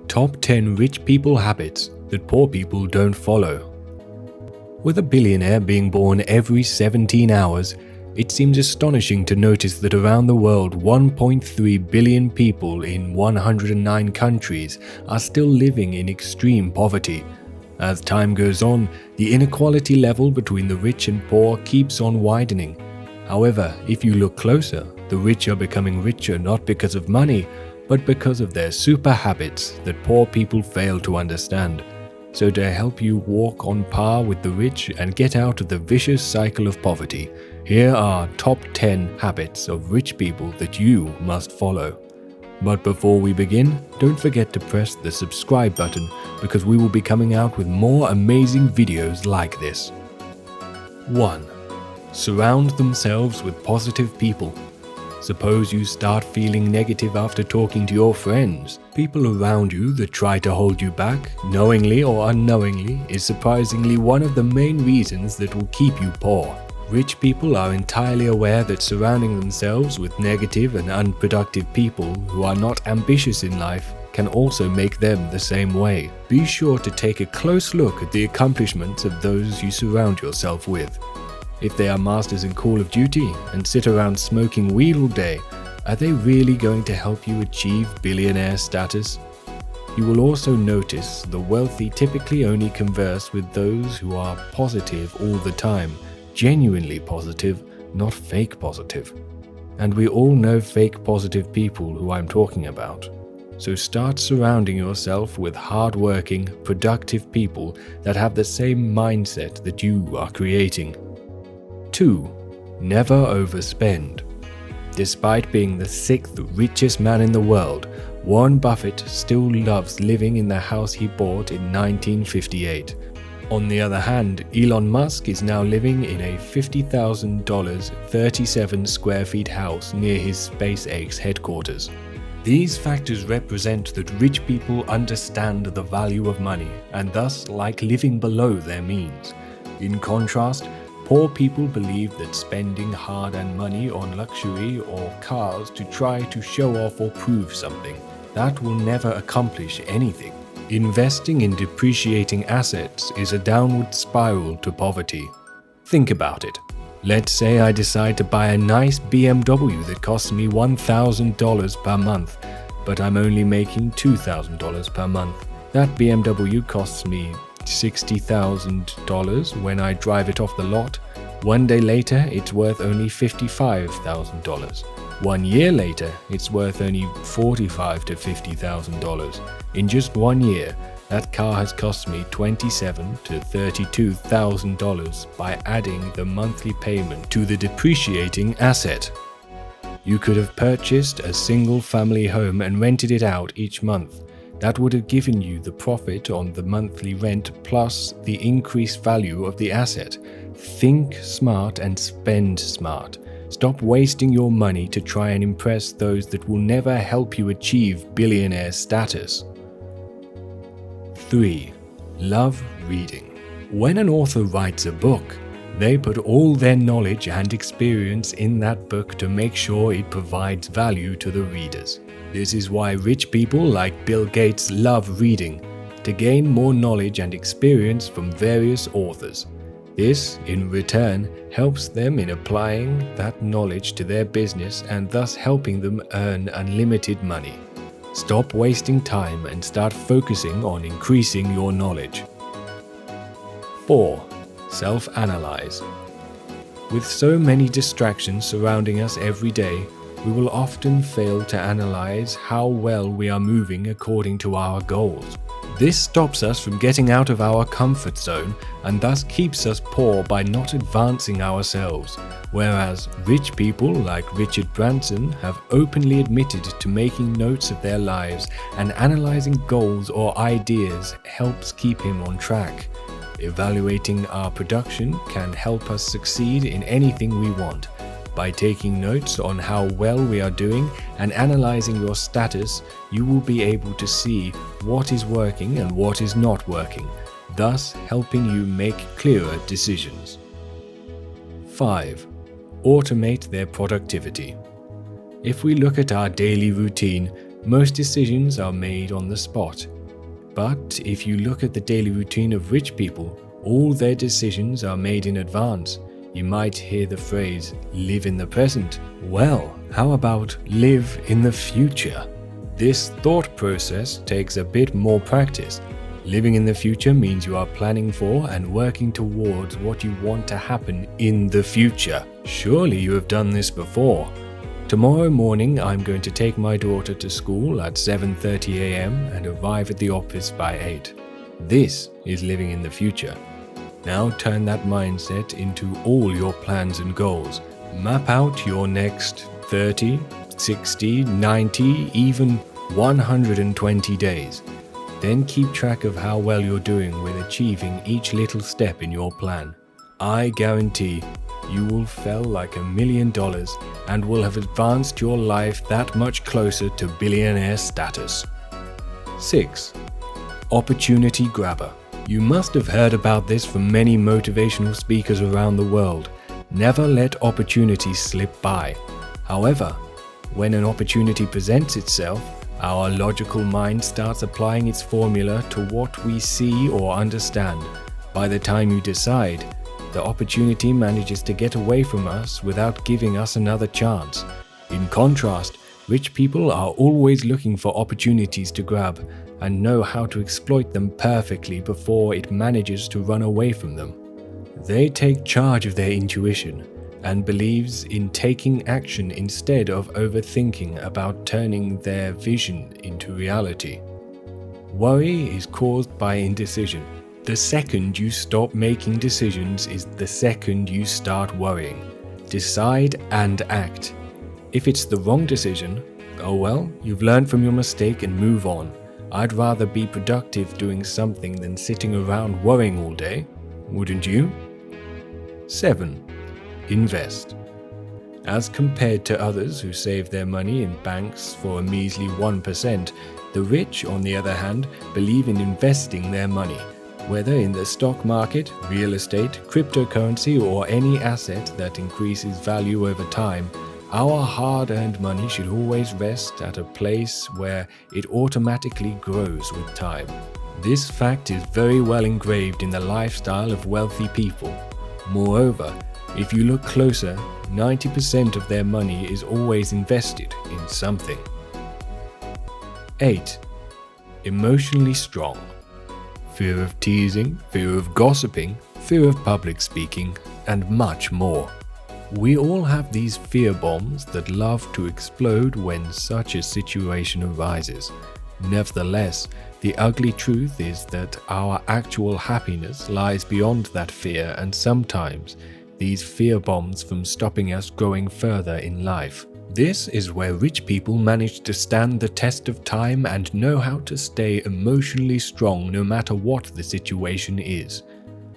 Top 10 Rich People Habits that Poor People Don't Follow. With a billionaire being born every 17 hours, it seems astonishing to notice that around the world 1.3 billion people in 109 countries are still living in extreme poverty. As time goes on, the inequality level between the rich and poor keeps on widening. However, if you look closer, the rich are becoming richer not because of money, but because of their super habits that poor people fail to understand. So to help you walk on par with the rich and get out of the vicious cycle of poverty, here are top 10 habits of rich people that you must follow. But before we begin, don't forget to press the subscribe button because we will be coming out with more amazing videos like this. 1. Surround themselves with positive people. Suppose you start feeling negative after talking to your friends. People around you that try to hold you back, knowingly or unknowingly, is surprisingly one of the main reasons that will keep you poor. Rich people are entirely aware that surrounding themselves with negative and unproductive people who are not ambitious in life can also make them the same way. Be sure to take a close look at the accomplishments of those you surround yourself with. If they are masters in Call of Duty and sit around smoking weed all day, are they really going to help you achieve billionaire status? You will also notice the wealthy typically only converse with those who are positive all the time, genuinely positive, not fake positive. And we all know fake positive people who I'm talking about. So start surrounding yourself with hardworking, productive people that have the same mindset that you are creating. 2. Never overspend. Despite being the 6th richest man in the world, Warren Buffett still loves living in the house he bought in 1958. On the other hand, Elon Musk is now living in a $50,000, 37 square feet house near his SpaceX headquarters. These factors represent that rich people understand the value of money and thus like living below their means. In contrast, poor people believe that spending hard-earned money on luxury or cars to try to show off or prove something, that will never accomplish anything. Investing in depreciating assets is a downward spiral to poverty. Think about it. Let's say I decide to buy a nice BMW that costs me $1,000 per month, but I'm only making $2,000 per month. That BMW costs me $60,000 when I drive it off the lot. One day later, it's worth only $55,000. 1 year later, it's worth only $45,000 to $50,000. In just 1 year, that car has cost me $27,000 to $32,000 by adding the monthly payment to the depreciating asset. You could have purchased a single family home and rented it out each month. That would have given you the profit on the monthly rent plus the increased value of the asset. Think smart and spend smart. Stop wasting your money to try and impress those that will never help you achieve billionaire status. 3. Love reading. When an author writes a book, they put all their knowledge and experience in that book to make sure it provides value to the readers. This is why rich people like Bill Gates love reading, to gain more knowledge and experience from various authors. This, in return, helps them in applying that knowledge to their business and thus helping them earn unlimited money. Stop wasting time and start focusing on increasing your knowledge. 4. Self-analyze. With so many distractions surrounding us every day, we will often fail to analyze how well we are moving according to our goals. This stops us from getting out of our comfort zone and thus keeps us poor by not advancing ourselves, whereas rich people like Richard Branson have openly admitted to making notes of their lives, and analyzing goals or ideas helps keep him on track. Evaluating our production can help us succeed in anything we want. By taking notes on how well we are doing and analyzing your status, you will be able to see what is working and what is not working, thus helping you make clearer decisions. 5. Automate their productivity. If we look at our daily routine, Most decisions are made on the spot. But if you look at the daily routine of rich people, all their decisions are made in advance. You might hear the phrase, live in the present. Well, how about live in the future? This thought process takes a bit more practice. Living in the future means you are planning for and working towards what you want to happen in the future. Surely you have done this before. Tomorrow morning I'm going to take my daughter to school at 7:30 a.m. and arrive at the office by 8. This is living in the future. Now turn that mindset into all your plans and goals. Map out your next 30, 60, 90, even 120 days. Then keep track of how well you're doing with achieving each little step in your plan. I guarantee you will feel like $1 million and will have advanced your life that much closer to billionaire status. 6. Opportunity grabber. You must have heard about this from many motivational speakers around the world. Never let opportunities slip by. However, when an opportunity presents itself, our logical mind starts applying its formula to what we see or understand. By the time you decide, the opportunity manages to get away from us without giving us another chance. In contrast, rich people are always looking for opportunities to grab and know how to exploit them perfectly before it manages to run away from them. They take charge of their intuition and believes in taking action instead of overthinking about turning their vision into reality. Worry is caused by indecision. The second you stop making decisions is the second you start worrying. Decide and act. If it's the wrong decision, oh well, you've learned from your mistake and move on. I'd rather be productive doing something than sitting around worrying all day, wouldn't you? 7. Invest. As compared to others who save their money in banks for a measly 1%, the rich, on the other hand, believe in investing their money. Whether in the stock market, real estate, cryptocurrency, or any asset that increases value over time, our hard-earned money should always rest at a place where it automatically grows with time. This fact is very well engraved in the lifestyle of wealthy people. Moreover, if you look closer, 90% of their money is always invested in something. 8. Emotionally strong. Fear of teasing, fear of gossiping, fear of public speaking, and much more. We all have these fear bombs that love to explode when such a situation arises. Nevertheless, the ugly truth is that our actual happiness lies beyond that fear, and sometimes these fear bombs from stopping us going further in life. This is where rich people manage to stand the test of time and know how to stay emotionally strong no matter what the situation is.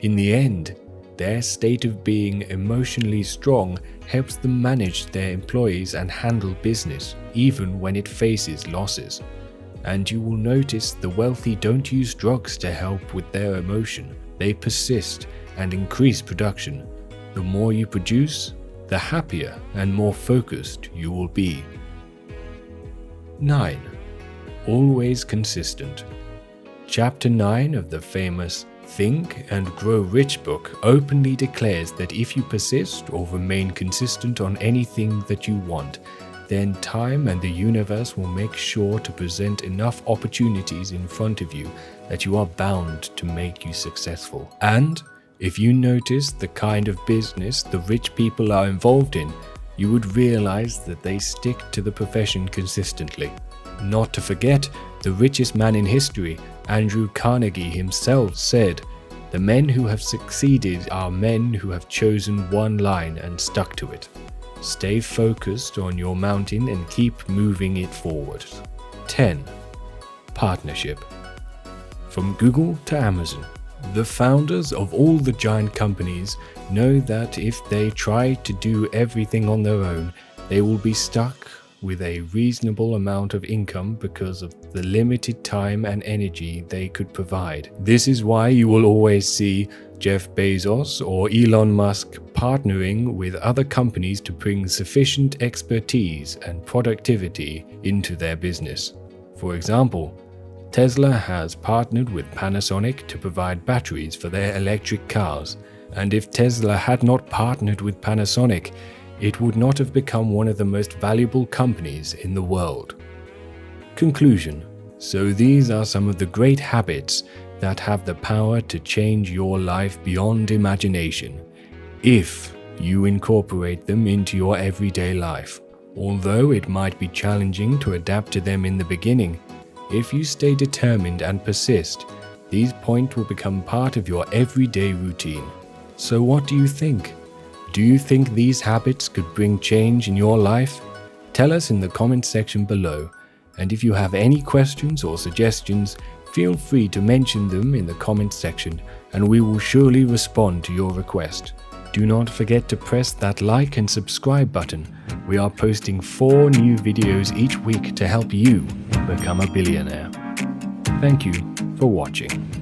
In the end, their state of being emotionally strong helps them manage their employees and handle business, even when it faces losses. And you will notice the wealthy don't use drugs to help with their emotion. They persist and increase production. The more you produce, the happier and more focused you will be. 9. Always consistent. Chapter 9 of the famous Think and Grow Rich book openly declares that if you persist or remain consistent on anything that you want, then time and the universe will make sure to present enough opportunities in front of you that you are bound to make you successful. And if you notice the kind of business the rich people are involved in, you would realize that they stick to the profession consistently. Not to forget, the richest man in history, Andrew Carnegie himself, said, "The men who have succeeded are men who have chosen one line and stuck to it." Stay focused on your mountain and keep moving it forward. 10. Partnership. From Google to Amazon, the founders of all the giant companies know that if they try to do everything on their own, they will be stuck with a reasonable amount of income because of the limited time and energy they could provide. This is why you will always see Jeff Bezos or Elon Musk partnering with other companies to bring sufficient expertise and productivity into their business. For example, Tesla has partnered with Panasonic to provide batteries for their electric cars, and if Tesla had not partnered with Panasonic, it would not have become one of the most valuable companies in the world. Conclusion. So these are some of the great habits that have the power to change your life beyond imagination, if you incorporate them into your everyday life. Although it might be challenging to adapt to them in the beginning, if you stay determined and persist, these points will become part of your everyday routine. So what do you think? Do you think these habits could bring change in your life? Tell us in the comment section below, and if you have any questions or suggestions, feel free to mention them in the comment section and we will surely respond to your request. Do not forget to press that like and subscribe button. We are posting 4 new videos each week to help you become a billionaire. Thank you for watching.